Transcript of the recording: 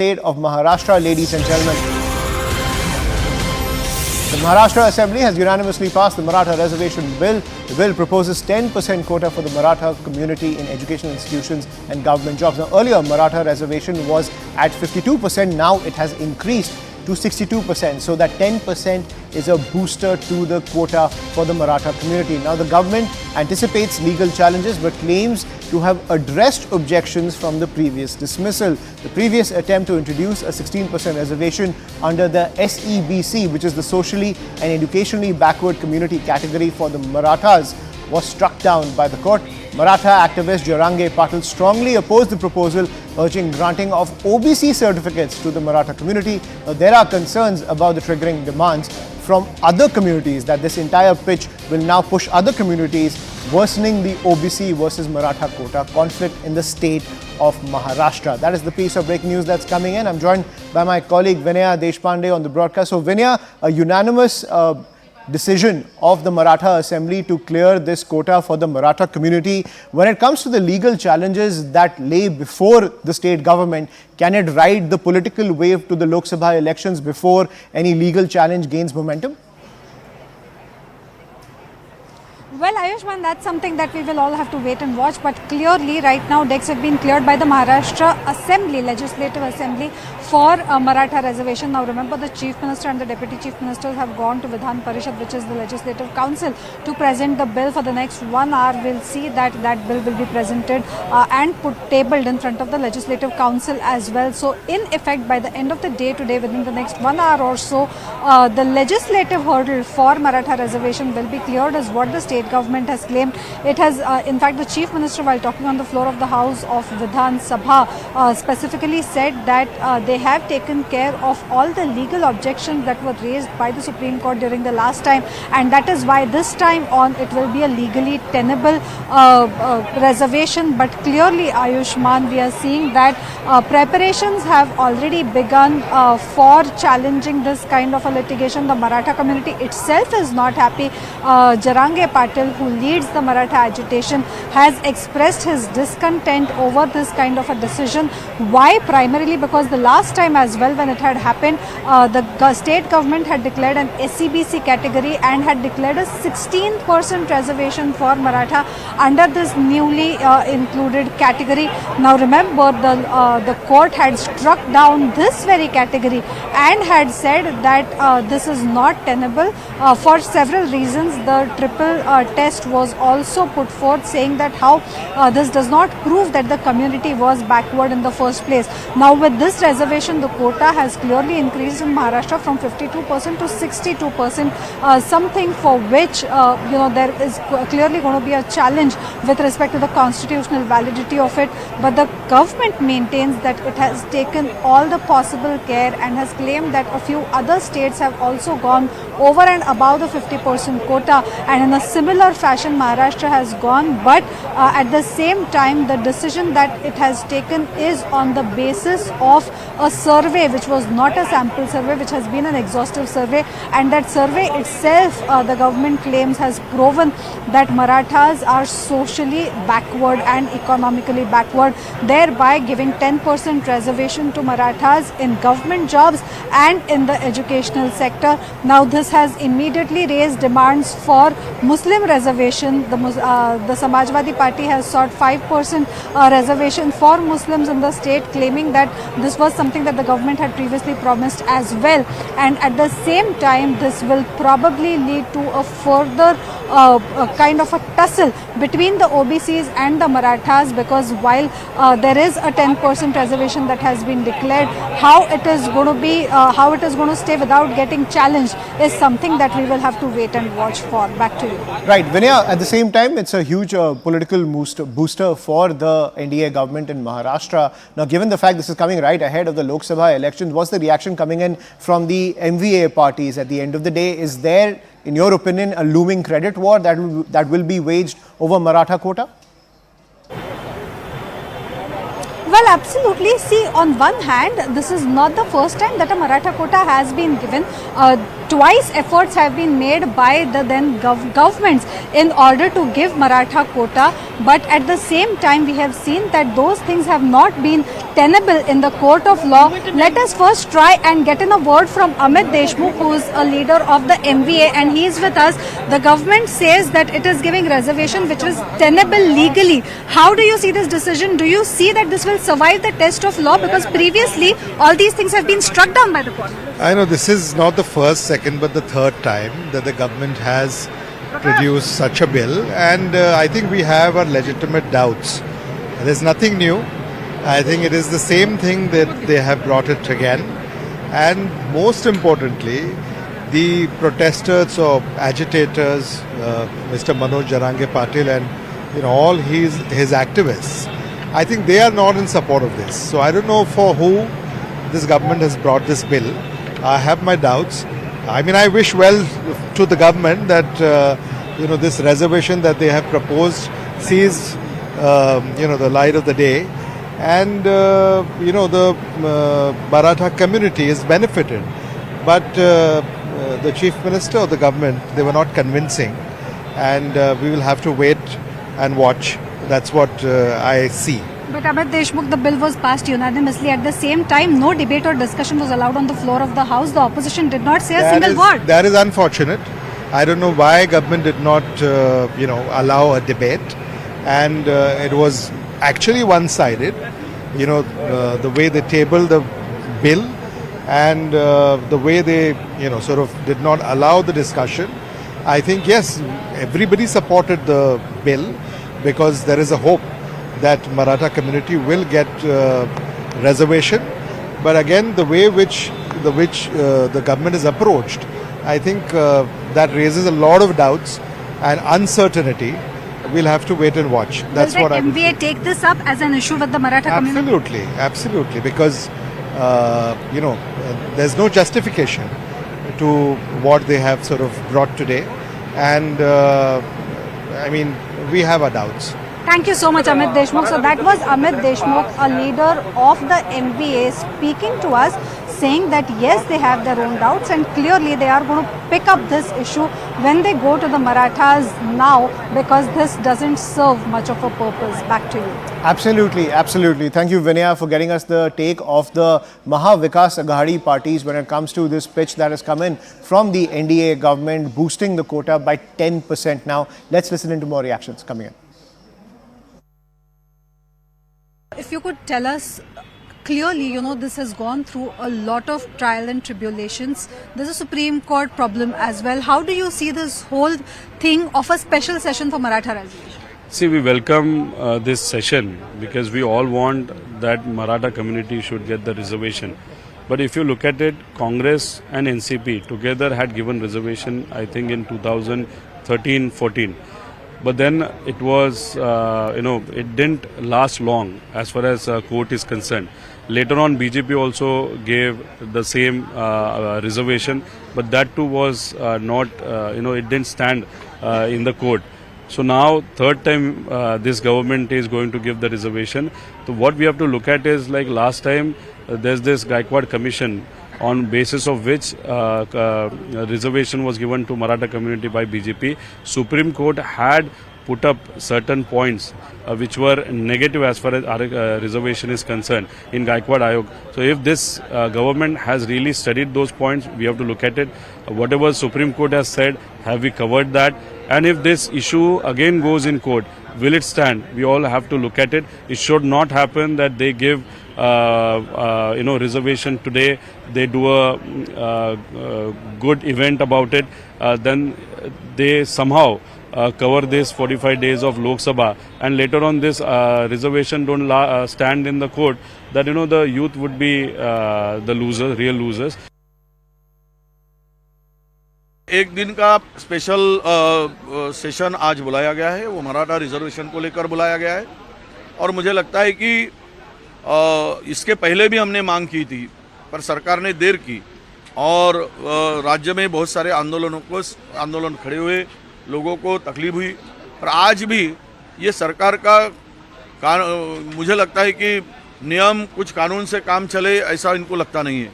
state of Maharashtra, ladies and gentlemen. The Maharashtra Assembly has unanimously passed the Maratha Reservation Bill. The bill proposes 10% quota for the Maratha community in educational institutions and government jobs. Now, earlier, Maratha Reservation was at 52%. Now it has increased to 62%. So that 10% is a booster to the quota for the Maratha community. Now, the government anticipates legal challenges but claims to have addressed objections from the previous dismissal. The previous attempt to introduce a 16% reservation under the SEBC, which is the socially and educationally backward community category for the Marathas, was struck down by the court. Maratha activist Jarange Patil strongly opposed the proposal, urging granting of OBC certificates to the Maratha community. There are concerns about the triggering demands from other communities that this entire pitch will now push other communities, worsening the OBC versus Maratha quota conflict in the state of Maharashtra. That is the piece of breaking news that's coming in. I'm joined by my colleague Vinaya Deshpande on the broadcast. So Vinaya, a unanimous decision of the Maratha Assembly to clear this quota for the Maratha community. When it comes to the legal challenges that lay before the state government, can it ride the political wave to the Lok Sabha elections before any legal challenge gains momentum? Well, Ayushman, that's something that we will all have to wait and watch. But clearly, right now, decks have been cleared by the Maharashtra Assembly, Legislative Assembly, for Maratha Reservation. Now, remember, the Chief Minister and the Deputy Chief Ministers have gone to Vidhan Parishad, which is the Legislative Council, to present the bill. For the next 1 hour, we'll see that that bill will be presented and tabled in front of the Legislative Council as well. So, in effect, by the end of the day today, within the next 1 hour or so, the legislative hurdle for Maratha Reservation will be cleared, is what the state government has claimed. It has, in fact, the Chief Minister, while talking on the floor of the House of Vidhan Sabha, specifically said that they have taken care of all the legal objections that were raised by the Supreme Court during the last time, and that is why this time on it will be a legally tenable reservation. But clearly, Ayushman, we are seeing that preparations have already begun for challenging this kind of a litigation. The Maratha community itself is not happy. Jarange Patil, who leads the Maratha agitation, has expressed his discontent over this kind of a decision. Why? Primarily because the last time as well, when it had happened, the state government had declared an SEBC category and had declared a 16% reservation for Maratha under this newly included category. Now remember, the court had struck down this very category and had said that this is not tenable for several reasons. The triple test was also put forth, saying that how this does not prove that the community was backward in the first place. Now with this reservation, the quota has clearly increased in Maharashtra from 52% to 62%, something for which there is clearly going to be a challenge with respect to the constitutional validity of it. But the government maintains that it has taken all the possible care and has claimed that a few other states have also gone over and above the 50% quota, and in a similar fashion Maharashtra has gone. But at the same time, the decision that it has taken is on the basis of a survey which was not a sample survey, which has been an exhaustive survey, and that survey itself, the government claims, has proven that Marathas are socially backward and economically backward, thereby giving 10% reservation to Marathas in government jobs and in the educational sector. Now this has immediately raised demands for Muslim reservation. The Samajwadi Party has sought 5% reservation for Muslims in the state, claiming that this was something that the government had previously promised as well. And at the same time, this will probably lead to a further kind of a tussle between the OBCs and the Marathas, because while there is a 10% reservation that has been declared, how it is going to be, how it is going to stay without getting challenged is something that we will have to wait and watch for. Back to you. Right, Vinaya, at the same time, it's a huge political booster for the NDA government in Maharashtra. Now, given the fact this is coming right ahead of the Lok Sabha elections, what's the reaction coming in from the MVA parties at the end of the day? Is there, in your opinion, a looming credit war that will be waged over Maratha quota? Well, absolutely. See, on one hand, this is not the first time that a Maratha quota has been given. Twice efforts have been made by the then governments in order to give Maratha quota, but at the same time we have seen that those things have not been tenable in the court of law. Let us first try and get in a word from Amit Deshmukh, who is a leader of the MVA, and he is with us. The government says that it is giving reservation which is tenable legally. How do you see this decision? Do you see that this will survive the test of law? Because previously all these things have been struck down by the court. I know this is not the first, second, but the third time that the government has produced such a bill, and I think we have our legitimate doubts. There's nothing new. I think it is the same thing that they have brought it again, and most importantly, the protesters or agitators, Mr. Manoj Jarange Patil and all his activists, I think they are not in support of this. So I don't know for who this government has brought this bill. I have my doubts. I mean, I wish well to the government that this reservation that they have proposed sees the light of the day, and the Maratha community is benefited. But the chief minister of the government, they were not convincing, and we will have to wait and watch. That's what I see. But Amit Deshmukh, the bill was passed unanimously. At the same time, no debate or discussion was allowed on the floor of the House. The opposition did not say a single word. That is unfortunate. I don't know why government did not, allow a debate, and it was actually one-sided. The way they tabled the bill, and the way they, sort of did not allow the discussion. I think yes, everybody supported the bill because there is a hope that Maratha community will get reservation, but again the way which the government is approached, I think that raises a lot of doubts and uncertainty. We'll have to wait and watch. That's what I. Will the MVA take this up as an issue with the Maratha community? Absolutely, because there's no justification to what they have sort of brought today, and I mean we have our doubts. Thank you so much, Amit Deshmukh. So that was Amit Deshmukh, a leader of the MVA, speaking to us, saying that yes, they have their own doubts, and clearly they are going to pick up this issue when they go to the Marathas now, because this doesn't serve much of a purpose. Back to you. Absolutely, absolutely. Thank you, Vinaya, for getting us the take of the Maha Vikas Aghadi parties when it comes to this pitch that has come in from the NDA government, boosting the quota by 10%. Now, let's listen into more reactions coming in. If you could tell us clearly, this has gone through a lot of trial and tribulations. There's a Supreme Court problem as well. How do you see this whole thing of a special session for Maratha Reservation? See, we welcome this session because we all want that Maratha community should get the reservation. But if you look at it, Congress and NCP together had given reservation, I think, in 2013-14. But then it was, it didn't last long as far as court is concerned. Later on, BJP also gave the same reservation, but that too was not, it didn't stand in the court. So now, third time this government is going to give the reservation. So what we have to look at is, like last time, there's this Gaikwad Commission on basis of which reservation was given to Maratha community by BJP. Supreme Court had put up certain points which were negative as far as reservation is concerned in Gaikwad Ayog. So if this government has really studied those points, we have to look at it. Whatever Supreme Court has said, have we covered that? And if this issue again goes in court, will it stand? We all have to look at it. It should not happen that they give reservation today, they do a good event about it, then they somehow cover this 45 days of Lok Sabha, and later on this reservation don't stand in the court, that the youth would be the losers, real losers. एक दिन का special session आज बुलाया गया है, वो Maratha reservation को लेकर बुलाया गया है, और मुझे लगता है कि इसके पहले भी हमने मांग की थी, पर सरकार ने देर की, और राज्य में बहुत सारे आंदोलन खड़े हुए, लोगों को तकलीफ हुई, और आज भी ये सरकार का मुझे लगता है कि नियम कुछ कानून से काम चले ऐसा इनको लगता नहीं है।